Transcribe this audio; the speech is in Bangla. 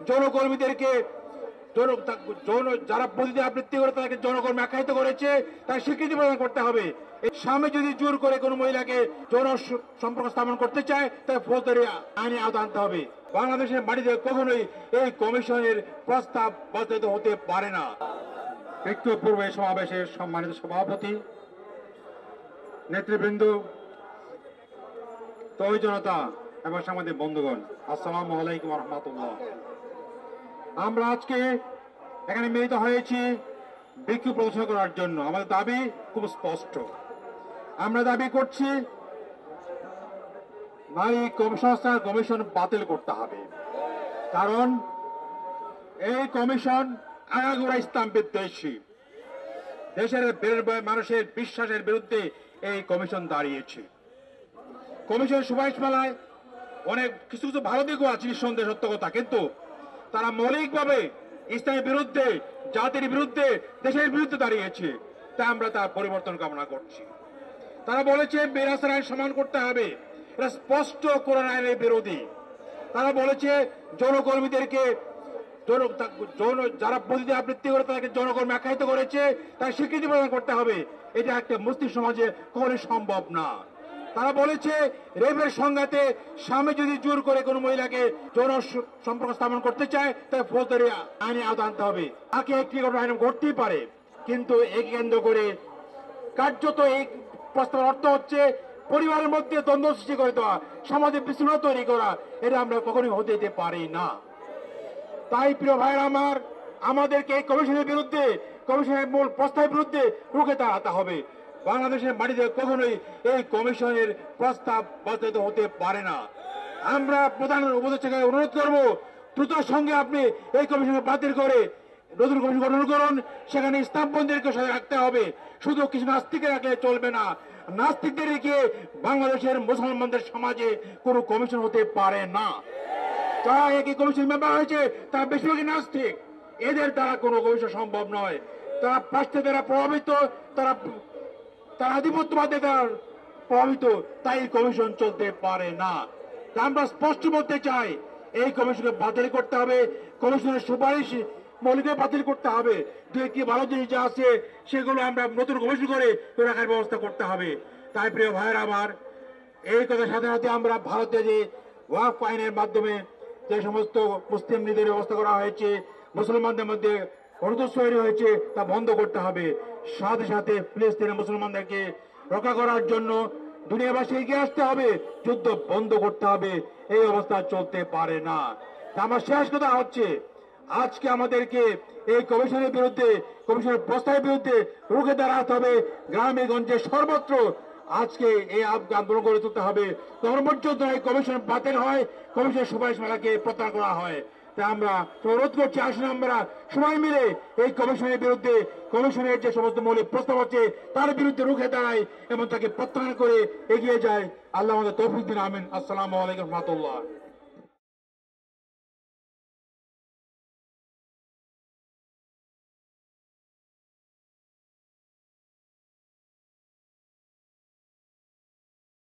যৌনকর্মীদেরকে যারা প্রতিদিন আবৃত্তি করে তাদেরকে যৌনকর্মী আখ্যায়িত করেছে তার স্বীকৃতি প্রদান করতে হবে। স্বামী যদি জোর করে কোনো মহিলাকে যৌন সম্পর্ক স্থাপন করতে চায় তাকে ফৌজদারি আইনে আওতায় আনতে হবে। বাংলাদেশের মাটিতে কখনোই এই কমিশনের প্রস্তাব বাস্তবায়িত হতে পারে না। বিক্ষোভ পূর্ব সমাবেশের সম্মানিত সভাপতি, নেতৃবৃন্দ, তরুণ জনতা এবং সাংবাদিক বন্ধুগণ, আসসালামু আলাইকুম ওয়া রাহমাতুল্লাহ। আমরা আজকে এখানে মিলিত হয়েছি বিক্ষোভ প্রদর্শন করার জন্য। আমাদের দাবি খুব স্পষ্ট। আমরা দাবি করছি নারী সংস্থার কমিশন বাতিল করতে হবে। কারণ এই কমিশন আগাগোড়া ইসলাম বিদ্বেষী। দেশের মানুষের বিশ্বাসের বিরুদ্ধে এই কমিশন দাঁড়িয়েছে। কমিশনের সুপারিশমালায় অনেক কিছু কিছু ভালো দিকও আছে, নিঃসন্দেহে সত্য কথা, কিন্তু তারা মৌলিকভাবে ইসলামের বিরুদ্ধে, জাতির বিরুদ্ধে, দেশের বিরুদ্ধে দাঁড়িয়েছে। তা আমরা তার পরিবর্তন কামনা করছি। তারা বলেছে মিরাসের আইন সমান করতে হবে, এটা স্পষ্ট কোরআন আইনের বিরোধী। তারা বলেছে যৌনকর্মীদেরকে যারা প্রতিদিন আবৃত্তি করে তাদেরকে যৌনকর্মী আখ্যায়িত করেছে তার স্বীকৃতি প্রদান করতে হবে। এটা একটা মুসলিম সমাজে কখনোই সম্ভব না। তারা বলেছে রেপের সংঘাতে স্বামী যদি জোর করে কোনো মহিলাকে যৌন সম্পর্ক স্থাপন করতে চায় তাকে ফৌজদারি আইনে আওতায় আনতে হবে। তাকে একটি আইন ঘটতেই পারে, কিন্তু একে কেন্দ্র করে কার্যত এই প্রস্তাবের অর্থ হচ্ছে পরিবারের মধ্যে দ্বন্দ্ব সৃষ্টি করে দেওয়া, সমাজে বিশৃঙ্খলা তৈরি করা। এটা আমরা কখনোই হতে দিতে পারি না। তাই প্রিয় ভাইরা আমার, আমাদেরকে এই কমিশনের বিরুদ্ধে, কমিশনের মূল প্রস্তাবের বিরুদ্ধে রুখে দাঁড়াতে হবে। বাংলাদেশের মাটিতে কখনোই এই কমিশনের প্রস্তাব বাস্তবায়িত হতে পারে না। আমরা প্রধান উপদেষ্টাকে অনুরোধ করব, দ্রুত সঙ্গে আপনি এই কমিশনকে বাতিল করে নতুন কমিশন গঠন করুন। সেখানে ইসলামপন্থীদেরকে সাথে রাখতে হবে, শুধু কিছু নাস্তিকে রাখলে চলবে না। নাস্তিকদের রেখে বাংলাদেশের মুসলমানদের সমাজে কোনো কমিশন হতে পারে না। যারা একই কমিশন মেম্বার হয়েছে তারা বেশিরভাগই নাস্তিক। এদের দ্বারা কোনো কমিশন সম্ভব নয়। তারা পাশ্চাত্যের দ্বারা প্রভাবিত, তারা আধিপত্যবাদের দ্বারা প্রভাবিত, তাই কমিশন চলতে পারে না। আমরা স্পষ্ট বলতে চাই, এই কমিশনকে বাতিল করতে হবে। কমিশনের সুপারিশ মৌলিকভাবে বাতিল করতে হবে। দু একটি ভালো জিনিস যা আছে সেগুলো আমরা নতুন কমিশন করে রাখার ব্যবস্থা করতে হবে। তাই প্রিয় ভাইয়েরা আমার, এই কথার সাথে সাথে আমরা ভারতে যে ওয়াকফ আইনের মাধ্যমে যে সমস্ত মুসলিম লীগের ব্যবস্থা করা হয়েছে, মুসলমানদের মধ্যে অনুদোষ তৈরি হয়েছে, তা বন্ধ করতে হবে। সাথে সাথে ফিলিস্তিনের মুসলমানদেরকে রক্ষা করার জন্য দুনিয়াবাসী এগিয়ে আসতে হবে, যুদ্ধ বন্ধ করতে হবে। এই অবস্থা চলতে পারে না। আমার শেষ কথা হচ্ছে, আজকে আমাদেরকে এই কমিশনের বিরুদ্ধে, কমিশনের প্রস্তাবের বিরুদ্ধে রুখে দাঁড়াতে হবে। গ্রামে গঞ্জে সর্বত্র আজকে এই আন্দোলন গড়ে তুলতে হবে। তখন পর্যন্ত এই কমিশন বাতিল হয়, কমিশনের সুপারিশমালাকে প্রত্যাহার করা হয়। তাই আমরা অনুরোধ করছি, আসুন আমরা সবাই মিলে এই কমিশনের বিরুদ্ধে, কমিশনের যে সমস্ত মৌলিক প্রস্তাব আছে তার বিরুদ্ধে রুখে দাঁড়াই এবং তাকে প্রত্যাহার করে এগিয়ে যায়। আল্লাহ আমাদের তৌফিক দিন। আমিন। আসসালামু আলাইকুম ওয়া রাহমাতুল্লাহ।